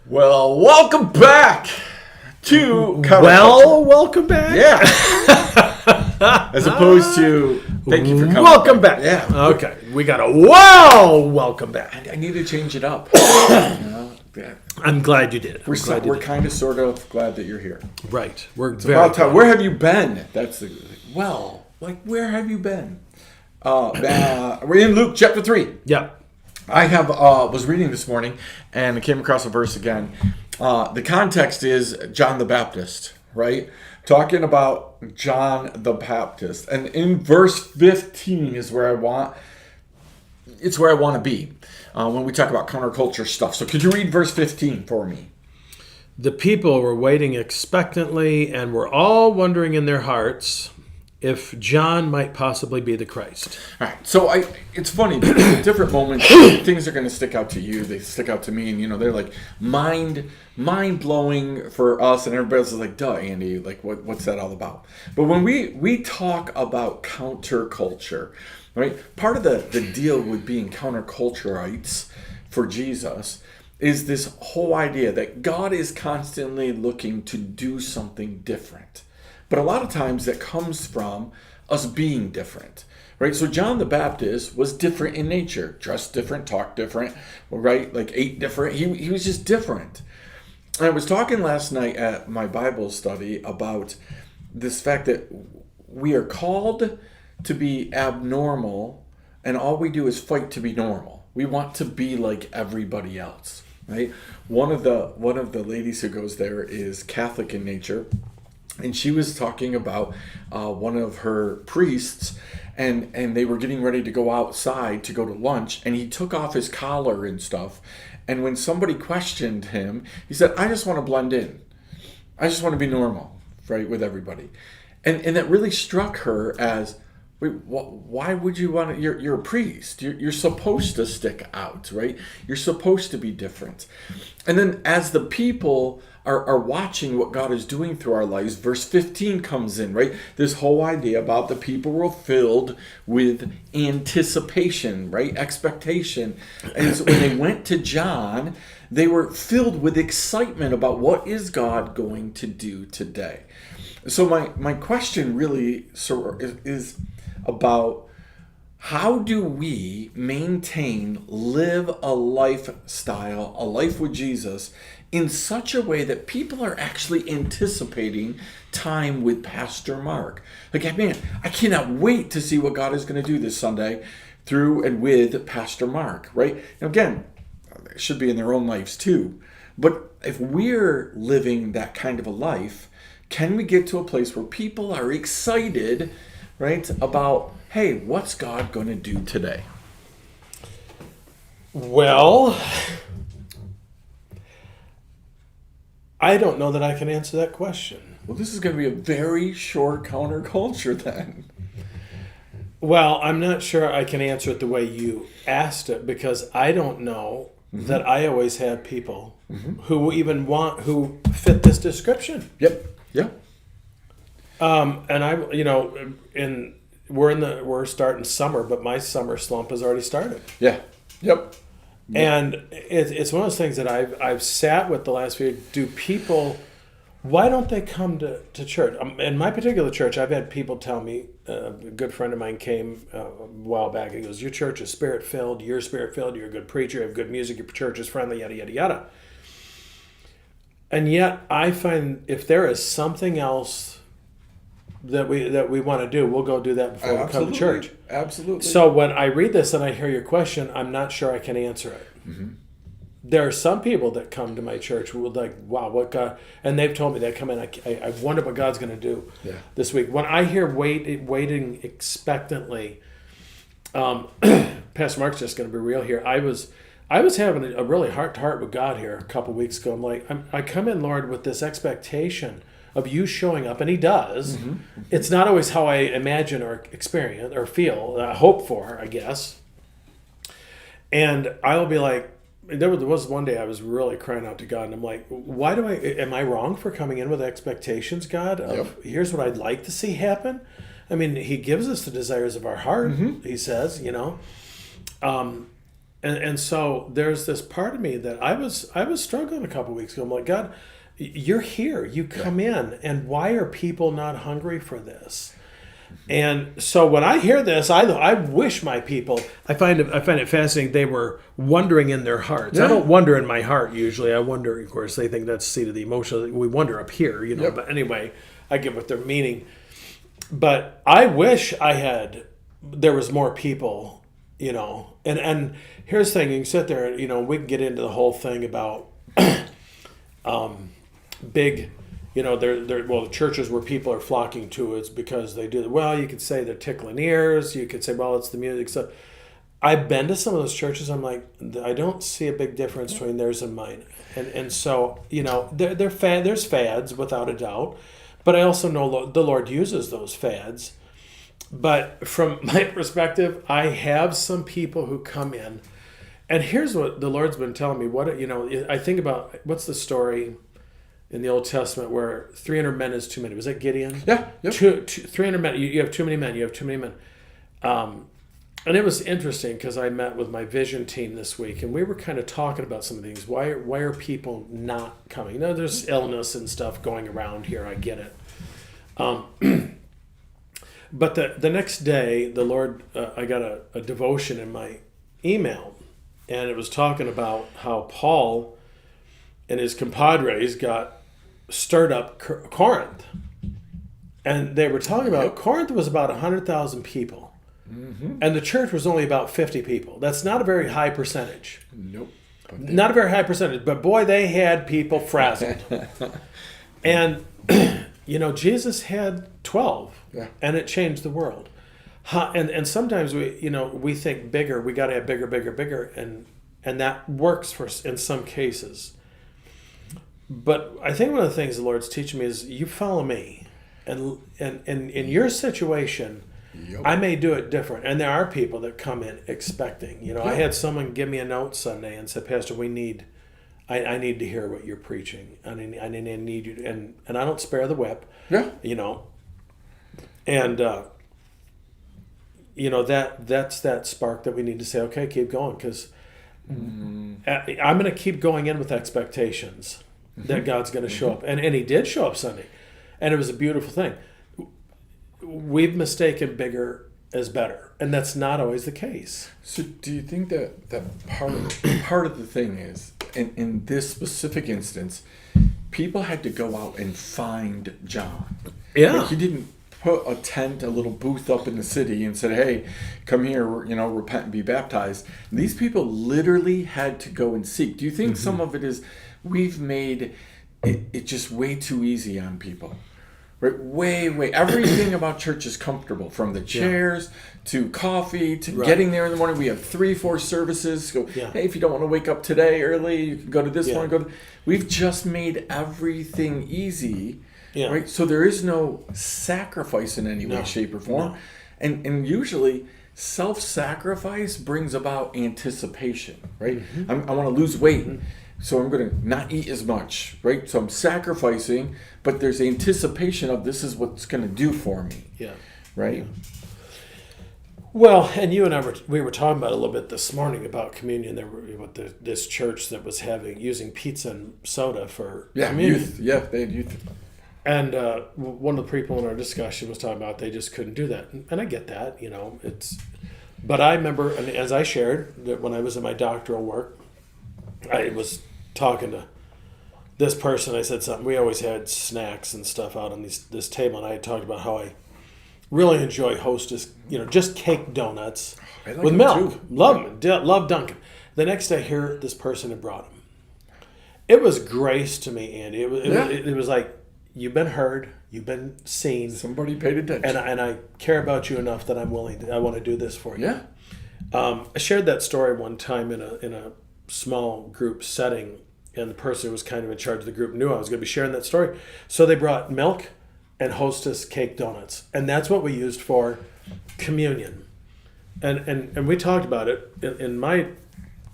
Well, welcome back to welcome back. Yeah. As opposed to thank you for coming. Welcome back. Yeah. Okay, we got a welcome back. I need to change it up. Yeah. I'm glad you did. We're kind of sort of glad that you're here. Right. We're It's very about time. glad. Where have you been? Where have you been? We're in Luke chapter 3. Yeah. I have was reading this morning and I came across a verse again. The context is John the Baptist, right? Talking about John the Baptist. And in verse 15 is where I want to be when we talk about counterculture stuff. So could you read verse 15 for me? The people were waiting expectantly and were all wondering in their hearts if John might possibly be the Christ. All right, so it's funny because at different moments, things are going to stick out to you. They stick out to me, and they're like mind blowing for us, and everybody else is like, "Duh, Andy, like what's that all about?" But when we talk about counterculture, right? Part of the deal with being counterculturites for Jesus is this whole idea that God is constantly looking to do something different. But a lot of times that comes from us being different, right? So John the Baptist was different in nature, dressed different, talked different, right? Like ate different. He was just different. And I was talking last night at my Bible study about this fact that we are called to be abnormal, and all we do is fight to be normal. We want to be like everybody else, right? One of the ladies who goes there is Catholic in nature. And she was talking about one of her priests, and they were getting ready to go outside to go to lunch, and he took off his collar and stuff. And when somebody questioned him, he said, "I just want to blend in. I just want to be normal, right, with everybody." And that really struck her as, wait, why would you want to? You're a priest. You're supposed to stick out, right? You're supposed to be different. And then as the people are watching what God is doing through our lives, verse 15 comes in, right? This whole idea about the people were filled with anticipation, right? Expectation. And so when they went to John, they were filled with excitement about what is God going to do today. So my question really is about how do we live a lifestyle, a life with Jesus, in such a way that people are actually anticipating time with Pastor Mark. Like, man, I cannot wait to see what God is going to do this Sunday through and with Pastor Mark, right? And again, it should be in their own lives too. But if we're living that kind of a life, can we get to a place where people are excited, right, about, hey, what's God going to do today? Well, I don't know that I can answer that question. Well, this is going to be a very short counterculture then. Well, I'm not sure I can answer it the way you asked it, because I don't know that I always have people who fit this description. Yep. And we're starting summer, but my summer slump has already started. Yeah. Yep. And it's one of those things that I've sat with the last week. Do people, why don't they come to church? In my particular church, I've had people tell me, a good friend of mine came a while back, and he goes, "Your church is spirit-filled, you're spirit-filled, you're a good preacher, you have good music, your church is friendly, yada, yada, yada." And yet I find if there is something else that we want to do, we'll go do that before we come to church. Absolutely. So when I read this and I hear your question, I'm not sure I can answer it. There are some people that come to my church who would like, wow, what God, and they've told me they come in, I wonder what God's going to do this week. When I hear waiting expectantly, Pastor Mark's just going to be real here. I was having a really heart-to-heart with God here a couple weeks ago. I'm like, I come in, Lord, with this expectation of you showing up, and he does. It's not always how I imagine or experience or feel, hope for, I guess. And I will be like, there was one day I was really crying out to God, and I'm like, am I wrong for coming in with expectations, God, of here's what I'd like to see happen? I mean, he gives us the desires of our heart, he says, And so there's this part of me that I was struggling a couple weeks ago. I'm like, God, you're here. You come in, and why are people not hungry for this? And so when I hear this, I wish my people. I find it fascinating. They were wondering in their hearts. I don't wonder in my heart usually. I wonder, of course, they think that's the seat of the emotion. We wonder up here, you know. Yep. But anyway, I get what they're meaning. But I wish there was more people, you know. And here's the thing: you can sit there, you know. We can get into the whole thing about big. You know, the churches where people are flocking to it's because they do. Well, you could say they're tickling ears. You could say, well, it's the music. So I've been to some of those churches. I'm like, I don't see a big difference between theirs and mine. And so, you know, there's fads without a doubt. But I also know the Lord uses those fads. But from my perspective, I have some people who come in. And here's what the Lord's been telling me. What, you know, I think about, what's the story in the Old Testament where 300 men is too many? Was that Gideon? Yeah. Yep. 300 men. You have too many men. You have too many men. And it was interesting because I met with my vision team this week, and we were kind of talking about some of these. Why are people not coming? You know, there's illness and stuff going around here. I get it. But the next day, the Lord, I got a devotion in my email, and it was talking about how Paul and his compadres got stirred up Corinth. And they were talking about Corinth was about 100,000 people. Mm-hmm. And the church was only about 50 people. That's not a very high percentage. Nope. Not a very high percentage. But boy, they had people frazzled. And, you know, Jesus had 12. Yeah. And it changed the world. And sometimes we think bigger. We got to have bigger. And that works for in some cases. But I think one of the things the Lord's teaching me is you follow me. And in your situation, yep. I may do it different. And there are people that come in expecting. You know, I had someone give me a note Sunday and said, Pastor, I need to hear what you're preaching. I need you to, and I don't spare the whip. Yeah. You know. And you know, that's that spark that we need to say, okay, keep going, because I'm going to keep going in with expectations that God's going to show up. And he did show up Sunday. And it was a beautiful thing. We've mistaken bigger as better. And that's not always the case. So do you think that part of the thing is, in this specific instance, people had to go out and find John? Yeah. Like, he didn't put a tent, a little booth up in the city and said, hey, come here, you know, repent and be baptized. And these people literally had to go and seek. Do you think some of it is we've made it just way too easy on people? Right? Way. Everything about church is comfortable, from the chairs to coffee to getting there in the morning. We have 3-4 services. Go, hey, if you don't want to wake up today early, you can go to this one. We've just made everything easy. Yeah. Right? So there is no sacrifice in any way, shape, or form. No. And usually self-sacrifice brings about anticipation, right? I want to lose weight. So I'm going to not eat as much, right? So I'm sacrificing, but there's anticipation of this is what's going to do for me. Yeah. Right? Yeah. Well, and you and I we were talking about a little bit this morning about communion. There were this church that was using pizza and soda for communion. Youth. Yeah, they had youth. And one of the people in our discussion was talking about they just couldn't do that. And I get that, you know. But I remember, and as I shared, that when I was in my doctoral work, I was talking to this person. I said something. We always had snacks and stuff out on this table, and I had talked about how I really enjoy Hostess, you know, just cake donuts with milk. Too. Love them. Love Dunkin'. The next day, here this person had brought them. It was grace to me, Andy. It was like, you've been heard, you've been seen. Somebody paid attention, and I care about you enough that I want to do this for you. Yeah. I shared that story one time in a small group setting, and the person who was kind of in charge of the group knew I was going to be sharing that story. So they brought milk and Hostess cake donuts, and that's what we used for communion. And we talked about it. In my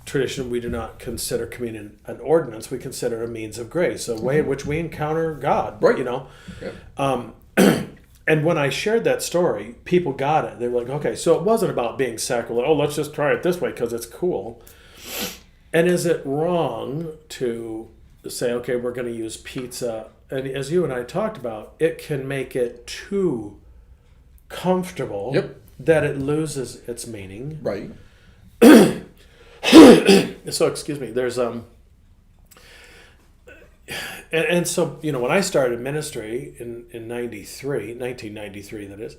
tradition, we do not consider communion an ordinance. We consider it a means of grace, a way in which we encounter God. Right. You know. Yeah. And when I shared that story, people got it. They were like, okay, so it wasn't about being secular. Oh, let's just try it this way because it's cool. And is it wrong to say, okay, we're going to use pizza? And as you and I talked about, it can make it too comfortable that it loses its meaning. Right. So, excuse me, there's and so, you know, when I started ministry in 1993, that is,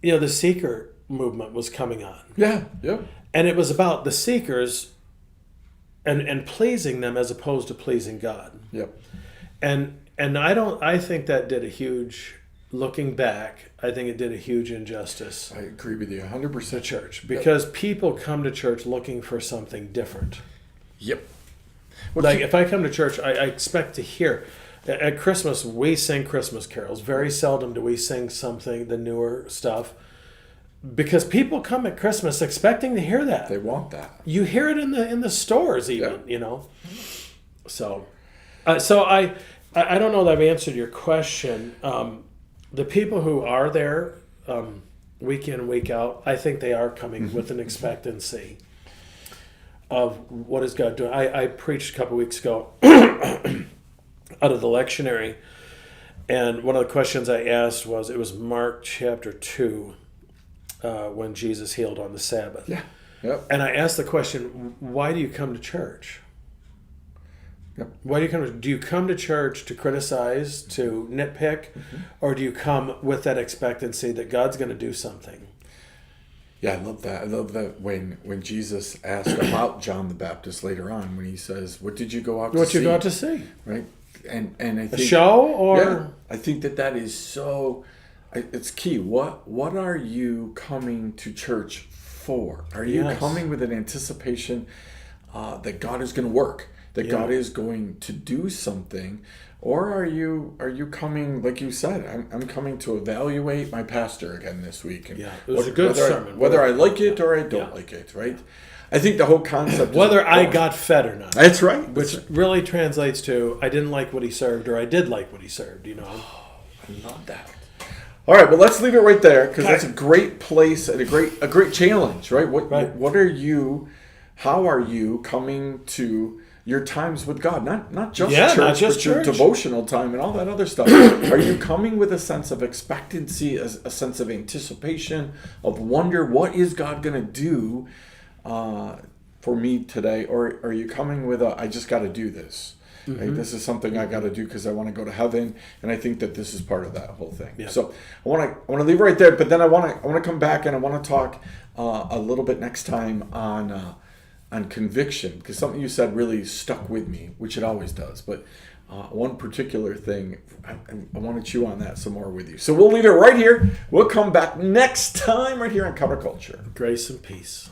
you know, the seeker movement was coming on. Yeah. Yep. And it was about the seekers and pleasing them as opposed to pleasing God. Yep. And I think that did a huge, looking back, I think it did a huge injustice I agree with you 100%. to church because people come to church looking for something different. Yep. Like if I come to church, I expect to hear. At Christmas, we sing Christmas carols. Very seldom do we sing something, the newer stuff, because people come at Christmas expecting to hear that. They want that. You hear it in the stores even, you know. So I don't know that I've answered your question. The people who are there week in, week out, I think they are coming with an expectancy of what is God doing. I preached a couple weeks ago out of the lectionary, and one of the questions I asked was, it was Mark chapter 2 when Jesus healed on the Sabbath. Yeah. Yep. And I asked the question, why do you come to church? Yep. Why do you come? Do you come to church to criticize, to nitpick, or do you come with that expectancy that God's going to do something? Yeah, I love that. I love that when Jesus asked about John the Baptist later on, when he says, "What did you go out to see?" What you go out to see? Right, and I think A show or yeah, I think that is so. It's key. What are you coming to church for? Are you coming with an anticipation that God is going to work, that God is going to do something, or are you coming, like you said, I'm coming to evaluate my pastor again this week? And it was a good sermon. Whether I like it or I don't like it, right? I think the whole concept whether I got fed or not. That's right. Which really translates to I didn't like what he served or I did like what he served, you know. I love that. All right, well, let's leave it right there because that's a great place and a great challenge, right? What are you? How are you coming to your times with God? Not just church, not just but church. your devotional time and all that other stuff. Are you coming with a sense of expectancy, a sense of anticipation, of wonder? What is God going to do for me today? Or are you coming with I just got to do this? Right? This is something I got to do because I want to go to heaven, and I think that this is part of that whole thing. Yeah. So I want to leave it right there, but then I want to come back and I want to talk a little bit next time on conviction, because something you said really stuck with me, which it always does. But one particular thing, I want to chew on that some more with you. So we'll leave it right here. We'll come back next time right here on Counterculture. Grace and peace.